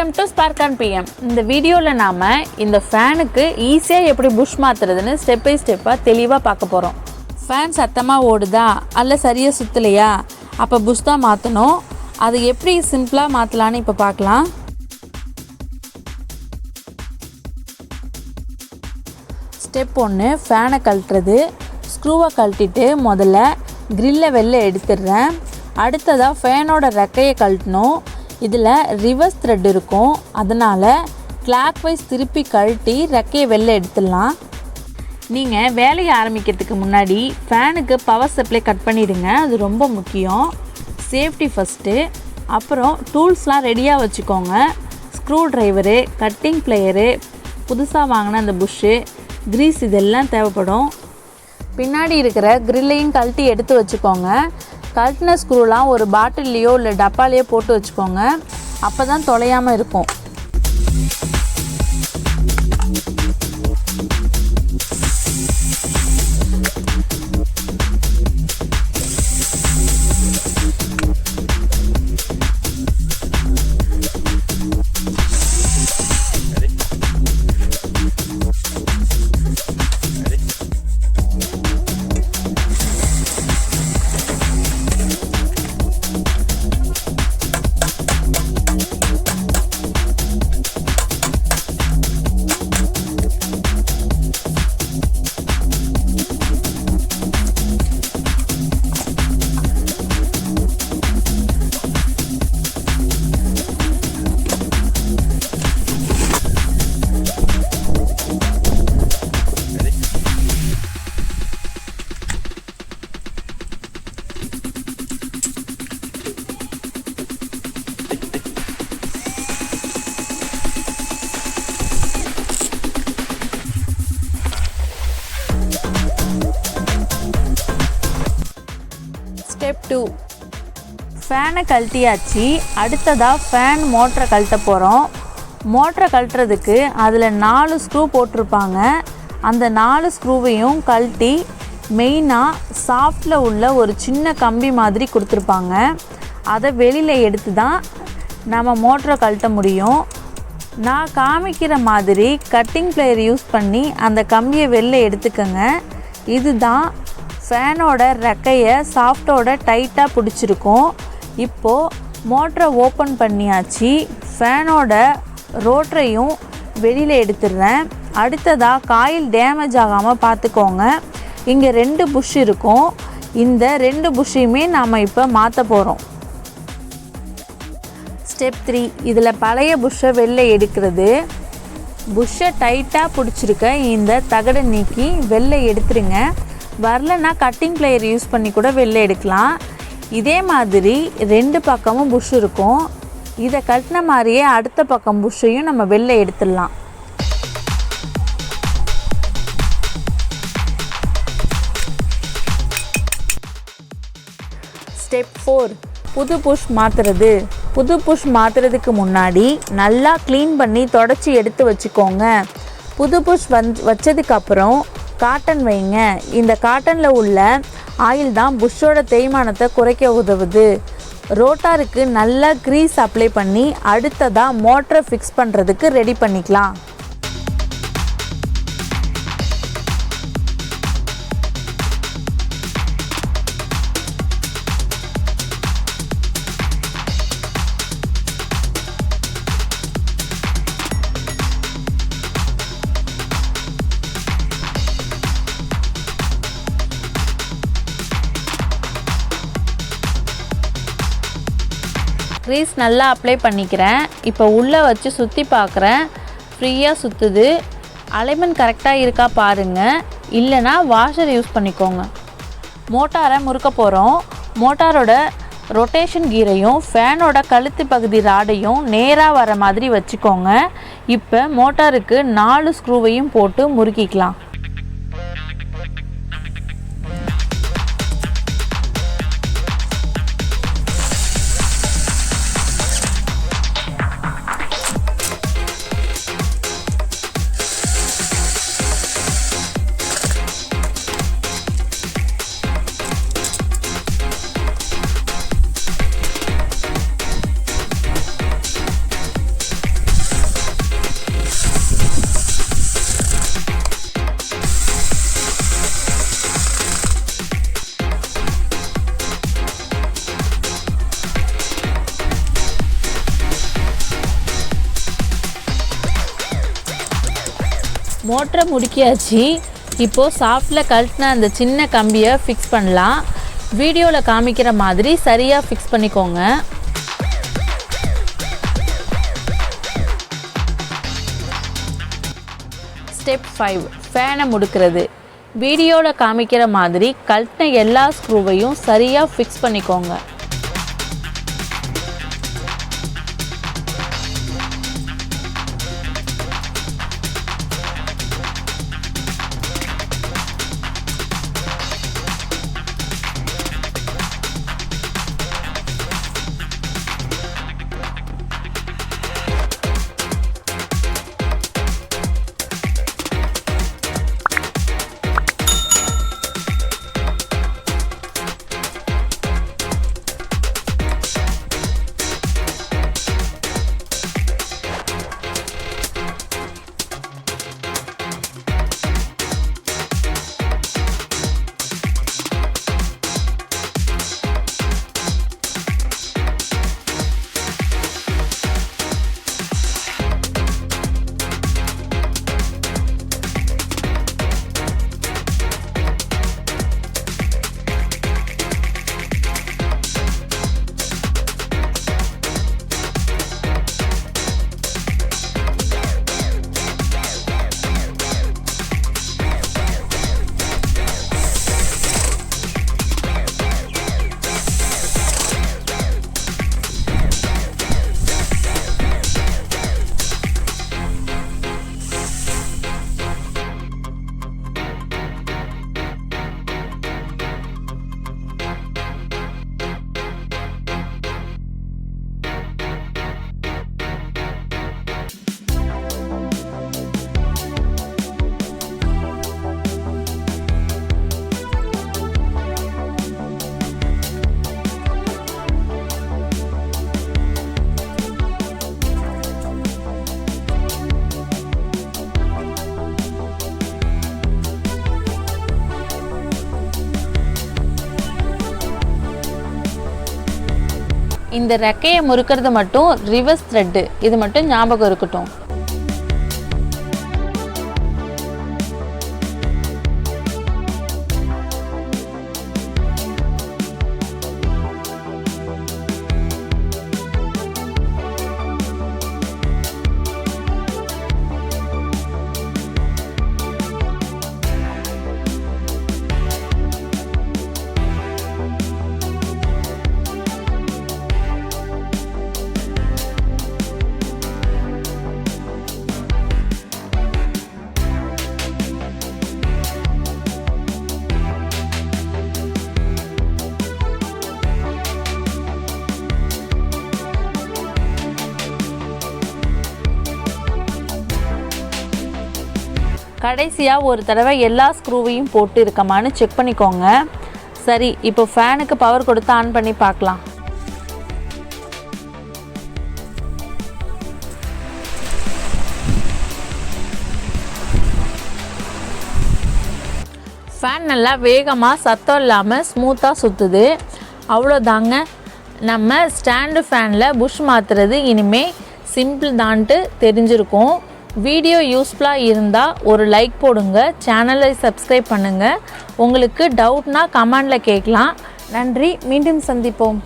Welcome to spark on PM. இந்த வீடியோவில் நாம் இந்த ஃபேனுக்கு ஈஸியாக எப்படி புஷ் மாற்றுறதுன்னு ஸ்டெப் பை ஸ்டெப்பாக தெளிவாக பார்க்க போகிறோம். ஃபேன் சத்தமாக ஓடுதா அல்ல சரியாக சுற்றலையா, அப்போ புஷ் தான் மாற்றணும். அது எப்படி சிம்பிளாக மாற்றலான்னு இப்போ பார்க்கலாம். ஸ்டெப் 1, ஃபேனை கழட்டுறது. ஸ்க்ரூவை கழட்டிட்டு முதல்ல கிரில்லை வெளில எடுத்துடுறேன். அடுத்ததாக ஃபேனோட ரெக்கையை கழட்டணும். இதில் ரிவர்ஸ் த்ரெட் இருக்கும், அதனால் கிளாக் வைஸ் திருப்பி கழட்டி ரெக்கையை வெளில எடுத்துடலாம். நீங்கள் வேலையை ஆரம்பிக்கிறதுக்கு முன்னாடி ஃபேனுக்கு பவர் சப்ளை கட் பண்ணிவிடுங்க, அது ரொம்ப முக்கியம். Safety first. அப்புறம் டூல்ஸ்லாம் ரெடியாக வச்சுக்கோங்க. ஸ்க்ரூ ட்ரைவரு, கட்டிங் பிளேயரு, புதுசாக வாங்கின அந்த புஷ்ஷு, கிரீஸ் இதெல்லாம் தேவைப்படும். பின்னாடி இருக்கிற கிரில்லையும் கழட்டி எடுத்து வச்சுக்கோங்க. கழட்டின ஸ்க்ரூலாம் ஒரு பாட்டில்லையோ இல்லை டப்பாலையோ போட்டு வச்சுக்கோங்க, அப்போ தான் தொலையாமல் இருக்கும். ஸ்டெப் 2, ஃபேனை கழட்டியாச்சு. அடுத்ததாக ஃபேன் மோட்டரை கழட்ட போகிறோம். மோட்டரை கழட்டுறதுக்கு அதில் 4 ஸ்க்ரூ போட்டிருப்பாங்க. அந்த 4 ஸ்க்ரூவையும் கழட்டி மெயினாக சாஃப்டில் உள்ள ஒரு சின்ன கம்பி மாதிரி கொடுத்துருப்பாங்க. அதை வெளியில் எடுத்து தான் நம்ம மோட்டரை கழட்ட முடியும். நான் காமிக்கிற மாதிரி கட்டிங் பிளேயர் யூஸ் பண்ணி அந்த கம்பியை வெளில எடுத்துக்கோங்க. இதுதான் ஃபேனோட ரெக்கையை சாஃப்டோட டைட்டாக பிடிச்சிருக்கும். இப்போது மோட்டரை ஓப்பன் பண்ணியாச்சு. ஃபேனோட ரோட்டரையும் வெளியில் எடுத்துடுறேன். அடுத்ததாக காயில் டேமேஜ் ஆகாமல் பார்த்துக்கோங்க. இங்கே 2 புஷ் இருக்கும். இந்த 2 புஷ்ஷையுமே நாம் இப்போ மாற்ற போகிறோம். ஸ்டெப் 3, இதில் பழைய புஷ்ஷை வெளில எடுக்கிறது. புஷ்ஷை டைட்டாக பிடிச்சிருக்க இந்த தகடை நீக்கி வெளில எடுத்துருங்க. வரலன்னா கட்டிங் பிளேயர் யூஸ் பண்ணி கூட வெளில எடுக்கலாம். இதே மாதிரி 2 பக்கமும் புஷ் இருக்கும். இதை கட்டின மாதிரியே அடுத்த பக்கம் புஷ்ஷையும் நம்ம வெளில எடுத்துடலாம். ஸ்டெப் 4, புது புஷ் மாற்றுறது. புது புஷ் மாற்றுறதுக்கு முன்னாடி நல்லா க்ளீன் பண்ணி தொடச்சி எடுத்து வச்சுக்கோங்க. புது புஷ் வச்சதுக்கப்புறம் காட்டன் வைங்க. இந்த காட்டனில் உள்ள ஆயில் தான் புஷ்ஷோட தேய்மானத்தை குறைக்க உதவுது. ரோட்டாருக்கு நல்லா கிரீஸ் அப்ளை பண்ணி அடுத்ததாக மோட்டரை ஃபிக்ஸ் பண்ணுறதுக்கு ரெடி பண்ணிக்கலாம். க்ரீஸ் நல்லா அப்ளை பண்ணிக்கிறேன். இப்போ உள்ளே வச்சு சுற்றி பார்க்குறேன். ஃப்ரீயாக சுற்றுது. அலைன்மெண்ட் கரெக்டாக இருக்கா பாருங்கள், இல்லைனா வாஷர் யூஸ் பண்ணிக்கோங்க. மோட்டாரை முறுக்க போகிறோம். மோட்டாரோட ரொட்டேஷன் கீரையும் ஃபேனோட கழுத்து பகுதி ராடையும் நேராக வர மாதிரி வச்சுக்கோங்க. இப்போ மோட்டாருக்கு 4 ஸ்க்ரூவையும் போட்டு முறுக்கிக்கலாம். மோட்டரை முடுக்கியாச்சு. இப்போது சாஃப்டில் கழட்டின அந்த சின்ன கம்பியை ஃபிக்ஸ் பண்ணலாம். வீடியோவில் காமிக்கிற மாதிரி சரியாக ஃபிக்ஸ் பண்ணிக்கோங்க. ஸ்டெப் 5 ஃபேனை முடுக்கிறது. வீடியோவில் காமிக்கிற மாதிரி கழட்டின எல்லா ஸ்க்ரூவையும் சரியாக ஃபிக்ஸ் பண்ணிக்கோங்க. இந்த ரெக்கையை முறுக்கிறது மட்டும் ரிவர்ஸ் த்ரெட்டு, இது மட்டும் ஞாபகம் இருக்கட்டும். கடைசியாக ஒரு தடவை எல்லா ஸ்க்ரூவையும் போட்டு இருக்கமான்னு செக் பண்ணிக்கோங்க. சரி, இப்போ ஃபேனுக்கு பவர் கொடுத்து ஆன் பண்ணி பார்க்கலாம். ஃபேன் நல்லா வேகமாக சத்தம் இல்லாமல் ஸ்மூத்தாக சுற்றுது. அவ்வளோதாங்க, நம்ம ஸ்டாண்டு ஃபேனில் புஷ் மாற்றுறது இனிமேல் சிம்பிள் தான்ட்டு தெரிஞ்சிருக்கும். வீடியோ யூஸ்ஃபுல்லாக இருந்தால் ஒரு லைக் போடுங்க, சேனலை சப்ஸ்கிரைப் பண்ணுங்கள். உங்களுக்கு டவுட்னா கமெண்டில் கேட்கலாம். நன்றி, மீண்டும் சந்திப்போம்.